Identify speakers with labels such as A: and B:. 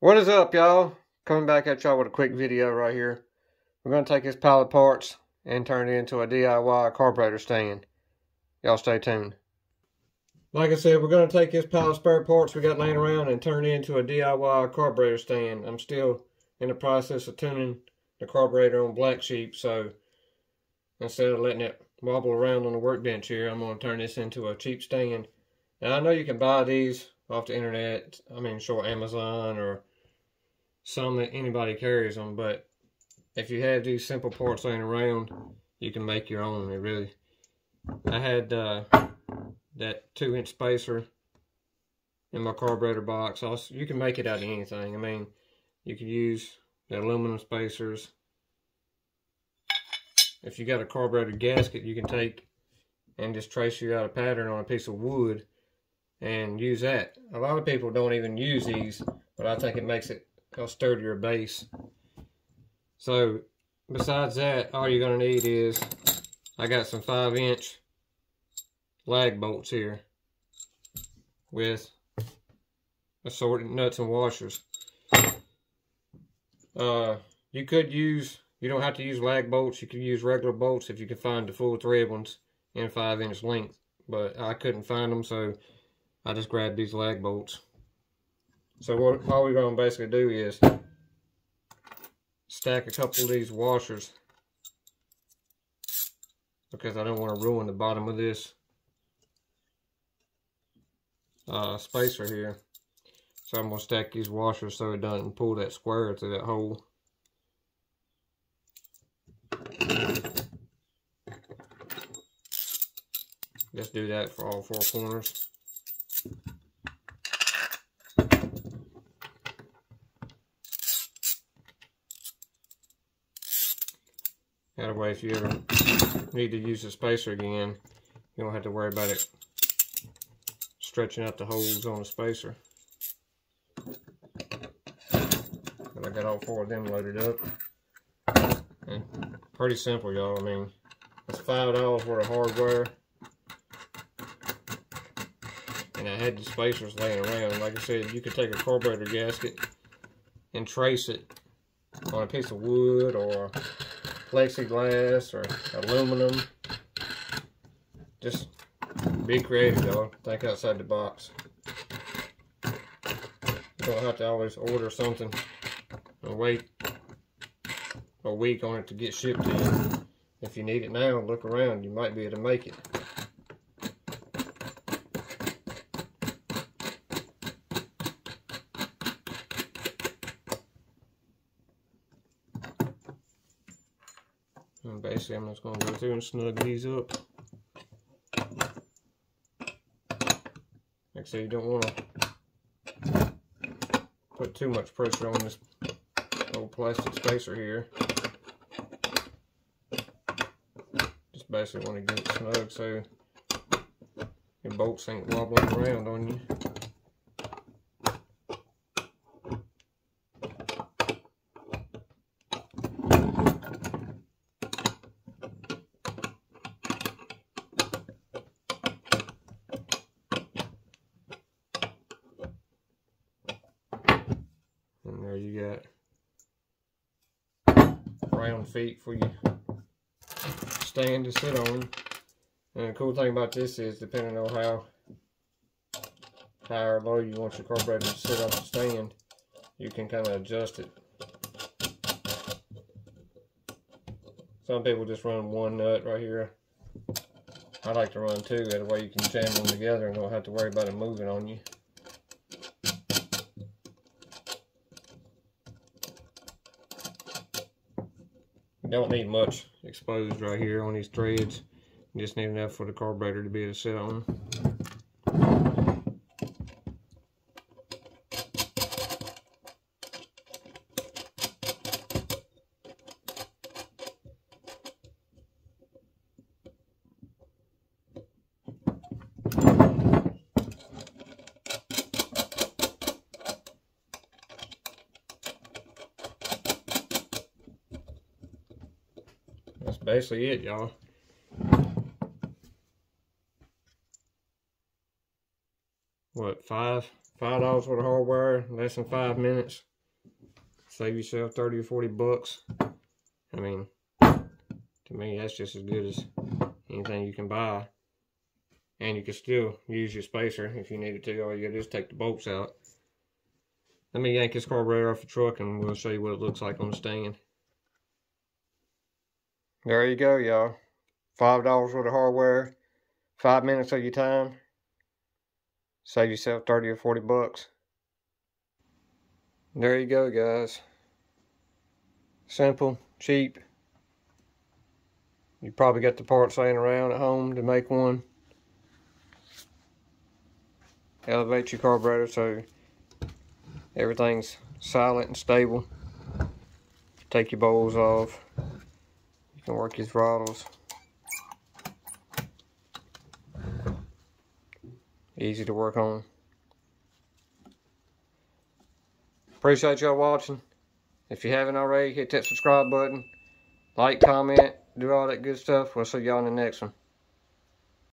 A: What is up, y'all? Coming back at y'all with a quick video right here. We're going to take this pile of parts and turn it into a DIY carburetor stand. Y'all stay tuned. Like I said, we're going to take this pile of spare parts we got laying around and turn it into a DIY carburetor stand. I'm still in the process of tuning the carburetor on black sheep, so instead of letting it wobble around on the workbench here, I'm going to turn this into a cheap stand. And I know you can buy these off the internet, sure, Amazon or some that anybody carries them, but if you have these simple parts laying around, you can make your own. I had that 2-inch spacer in my carburetor box. Also, you can make it out of anything. You can use the aluminum spacers. If you got a carburetor gasket, you can take and just trace you out a pattern on a piece of wood and use that. A lot of people don't even use these, but I think it makes it a sturdier base. So besides that, all you're going to need is, I got some 5-inch lag bolts here with assorted nuts and washers. You don't have to use lag bolts. You can use regular bolts if you can find the full thread ones in 5-inch length, but I couldn't find them, so I just grabbed these lag bolts. So all we're going to basically do is stack a couple of these washers, because I don't want to ruin the bottom of this spacer here. So I'm going to stack these washers so it doesn't pull that square through that hole. Just do that for all 4 corners. That way, if you ever need to use the spacer again, you don't have to worry about it stretching out the holes on the spacer. But I got all 4 of them loaded up. And pretty simple, y'all. It's $5 worth of hardware. And I had the spacers laying around. Like I said, you could take a carburetor gasket and trace it on a piece of wood or plexiglass or aluminum. Just be creative, y'all. Think outside the box. You don't have to always order something and wait a week on it to get shipped to you. If you need it now, look around. You might be able to make it. And basically, I'm just going to go through and snug these up. Like I say, you don't want to put too much pressure on this old plastic spacer here. Just basically want to get it snug so your bolts ain't wobbling around on you. And there you got round feet for your stand to sit on. And the cool thing about this is, depending on how high or low you want your carburetor to sit off the stand, you can kind of adjust it. Some people just run 1 nut right here. I like to run 2, that way you can jam them together and don't have to worry about it moving on you. You don't need much exposed right here on these threads. You just need enough for the carburetor to be able to sit on. That's basically it, y'all. What, $5 worth of hardware, less than 5 minutes. Save yourself 30 or 40 bucks. I mean, to me, that's just as good as anything you can buy. And you can still use your spacer if you needed to. All you gotta do is take the bolts out. Let me yank this carburetor off the truck and we'll show you what it looks like on the stand. There you go, y'all. $5 worth of hardware. 5 minutes of your time. Save yourself 30 or 40 bucks. There you go, guys. Simple, cheap. You probably got the parts laying around at home to make one. Elevate your carburetor so everything's silent and stable. Take your bowls off. You can work your throttles. Easy to work on. Appreciate y'all watching. If you haven't already, hit that subscribe button. Like, comment, do all that good stuff. We'll see y'all in the next one.